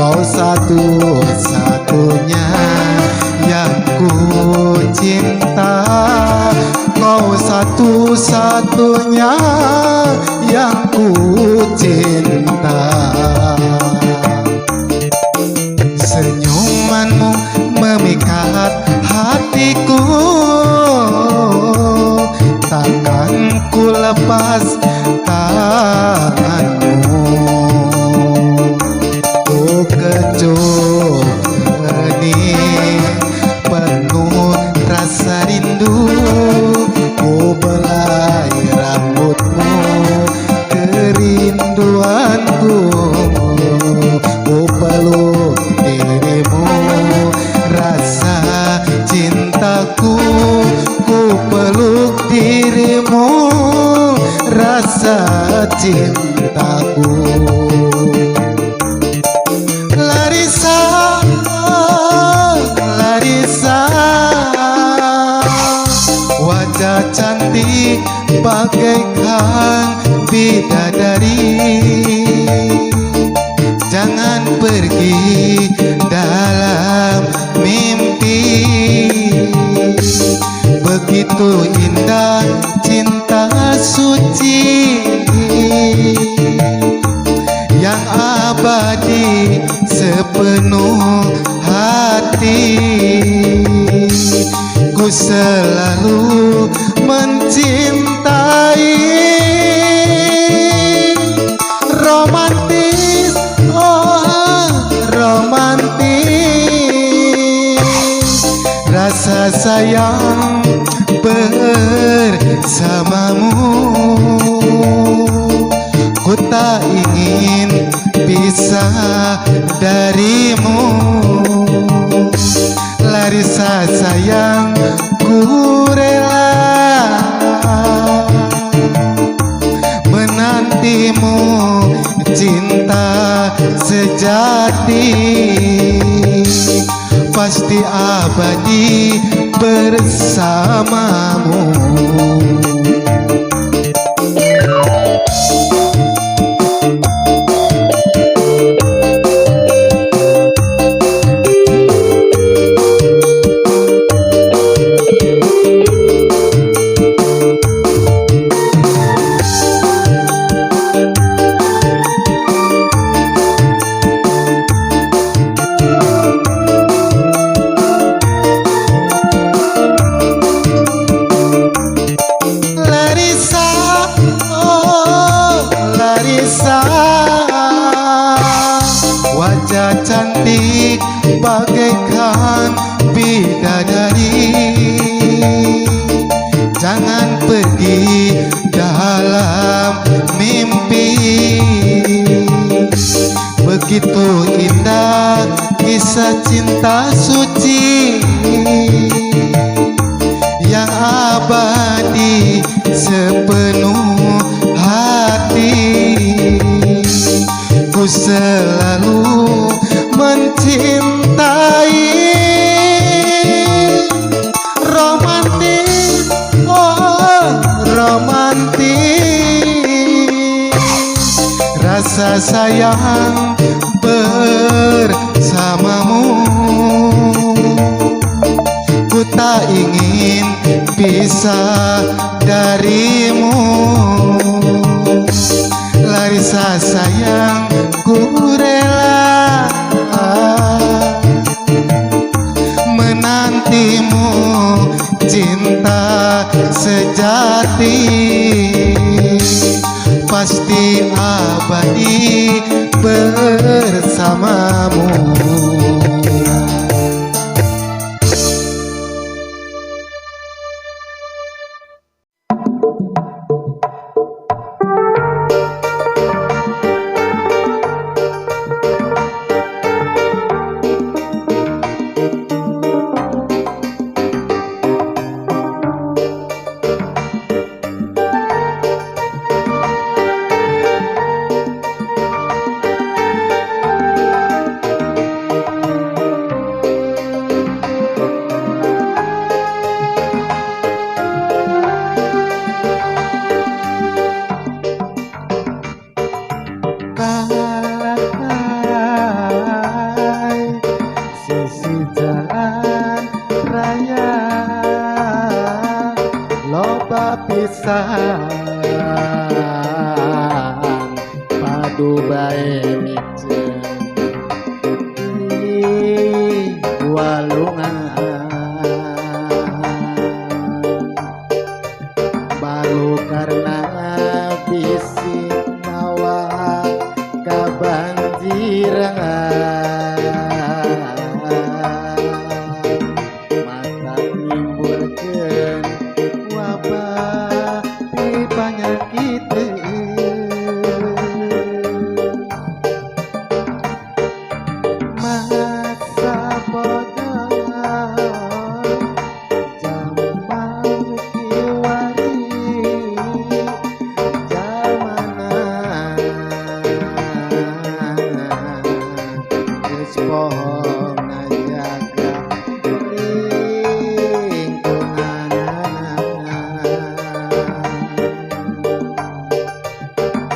Kau satu-satunya yang ku cinta. Kau satu-satunya yang ku cinta. Senyumanmu memikat hatiku, takkan ku lepas tanganmu. Oh kecup benih penuh rasa rindu, ku belai rambutmu kerinduanku. Ku peluk dirimu rasa cintaku, ku peluk dirimu rasa cintaku. Larissa, Larissa, wajah cantik bagaikan bidadari. Jangan pergi dalam mimpi, begitu indah cinta suci yang abadi sepenuh hati. Ku selalu mencintai. Romantis, oh romantis, rasa sayang bersamamu. Ku tak ingin pisah darimu. Larissa sayang, ku rela menantimu, cinta sejati pasti abadi bersamamu. Wajah cantik bagaikan bidadari. Jangan pergi dalam mimpi, begitu indah kisah cinta suci yang abadi sepenuh hati. Ku selalu mencintai. Romantis, oh romantis, rasa sayang bersamamu. Ku tak ingin pisah darimu. Larissa sayang, ku rela menantimu, cinta sejati pasti abadi bersamamu. masa bodoh zaman kiwari zamanan geus poho ngajaga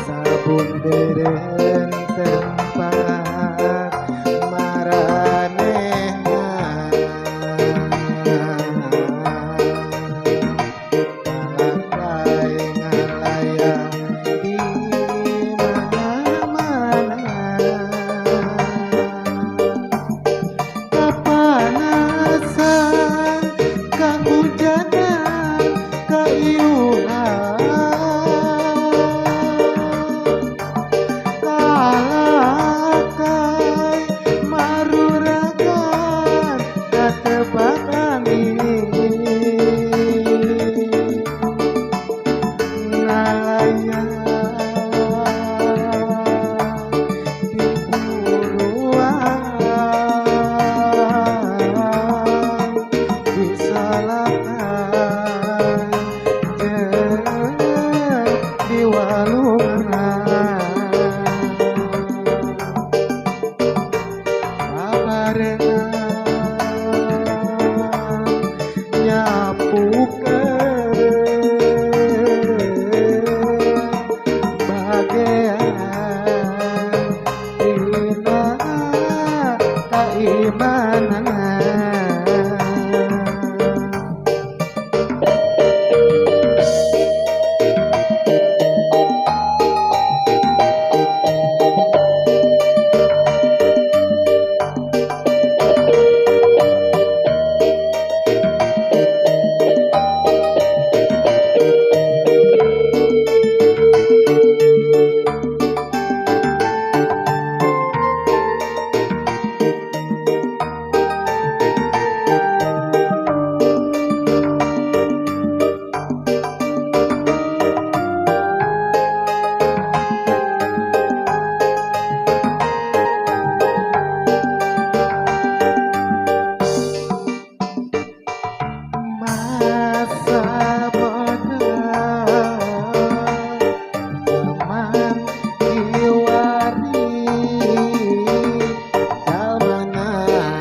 sabundeureun tempat maranehna ngalay ngalayang di mana-mana kapanasan kahujanan kaiuhan kalakai maruragan katebak angin ngalayang di buruan disalakan jeung di walungan nyapukeun bagean dina kaimanan masa bodoh zaman kiwari zamanan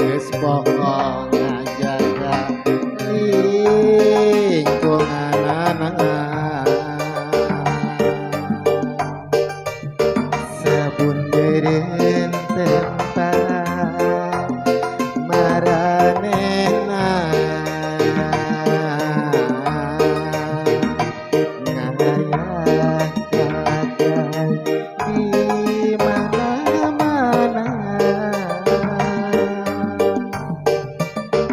geus poho ngajaga lingkunganana sabundeureun tempat maranehna ngalayang kagai di mana-mana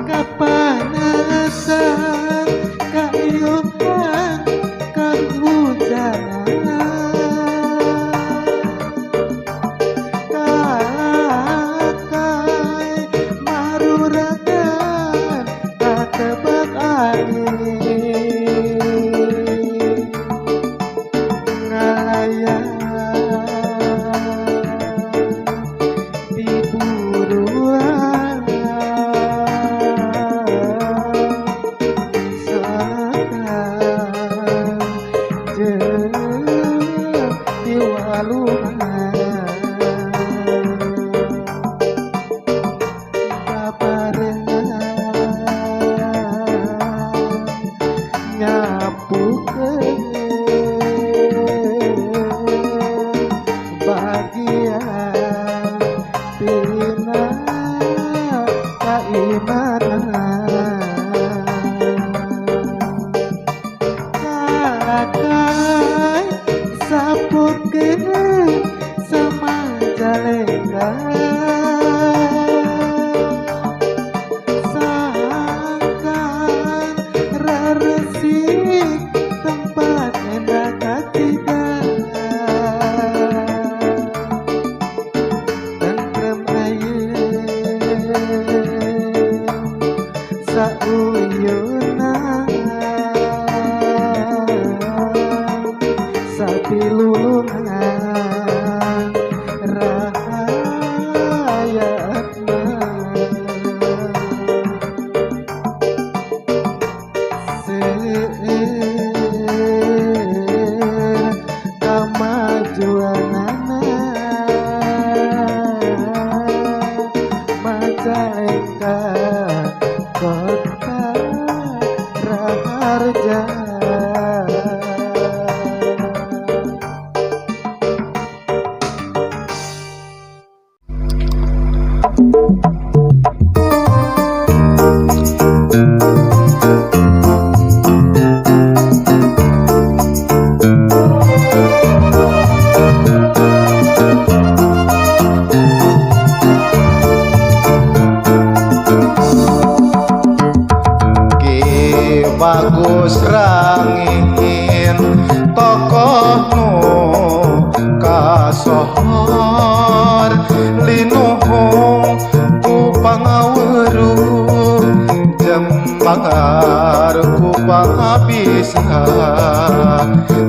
kapanasan kaiuhan kahujanan kalakai maruragan katebak angin ngalayang di buruan disalakan jeung di walungan nyapukeun bagian dina kaimanan kalakai sapukeun samajalengka sangkan raresik tempat endah katidak tentrem ayeuna sauyeunan sapilulungan Bagus rangin tokohmu kasohor linuhung ku pangaweruh jembangar ku pangabisa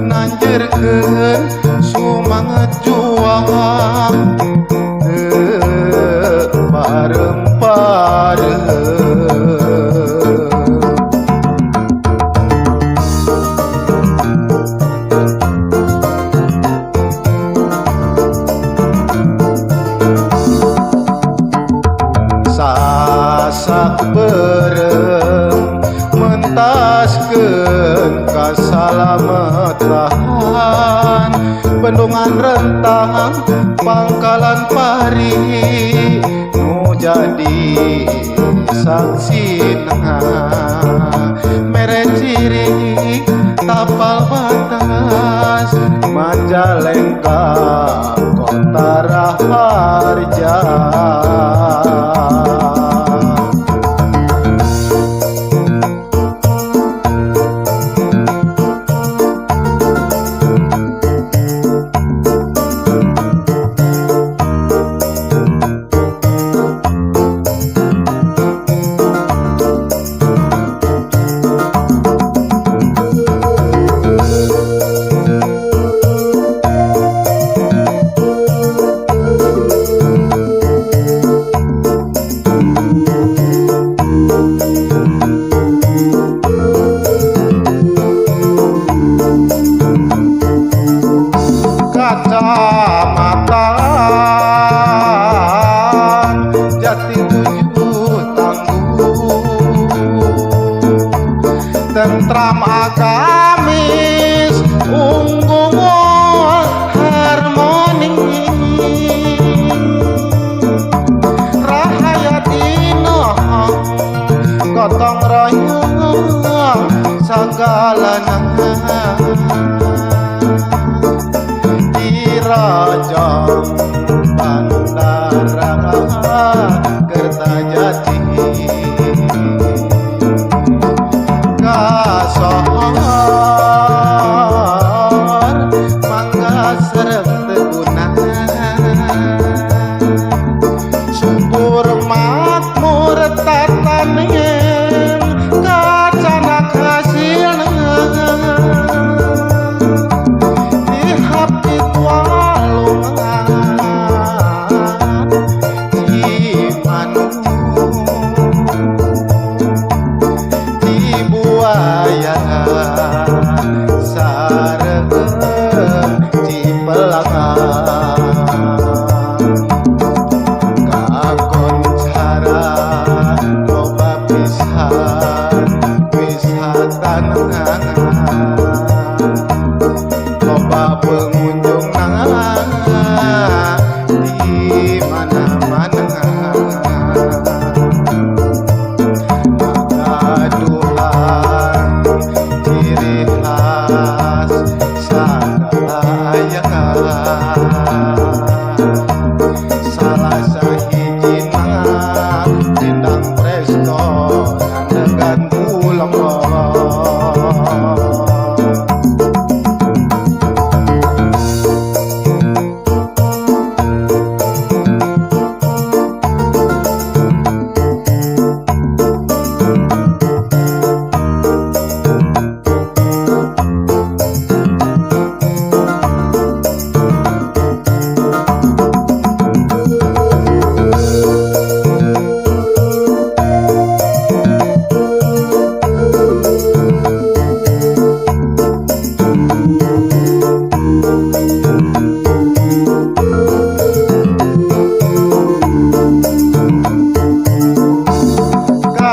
nanjerkeun sumanget juang bareng-bareng. Sasak berem mentaskeun kasalamatan bendungan rentang pangkalan pari nu jadi saksina mere ciri tapal batas Majalengka kota Raharja. Kecamatan Jatitujuh Tangguh tentram agamis unggung harmoni rahayatino gotong royong sagalana Rajang Bandara Kertajati kasohor mangga serep teguna subur makmur tatanen kacanak hasilna loba pengunjung di mana-mana magaduhan ciri khas sadaya salah sahijina dindang presto ngandegan ulam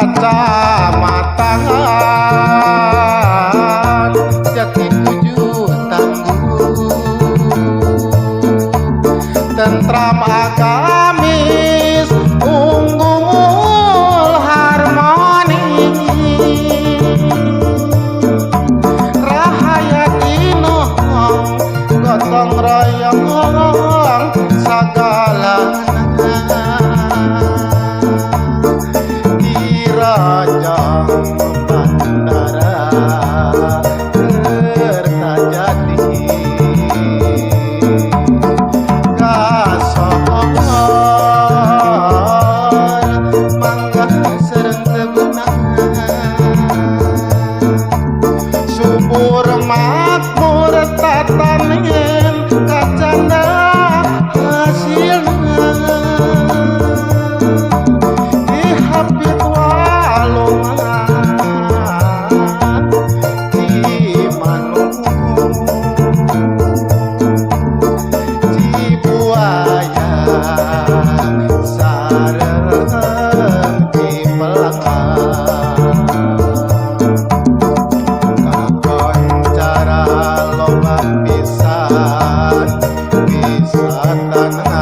Kecamatan Jatitujuh Tangguh tentram agamis unggul harmoni rahaya inohong gotong royong sagala di Rajang Bandara Kertajati kasor mangga sereng tebenang subur makmur tatanen kacanda hasilna dihapit walungan di manung di buaya sareng di pelangan kakoncara loba pisan wisata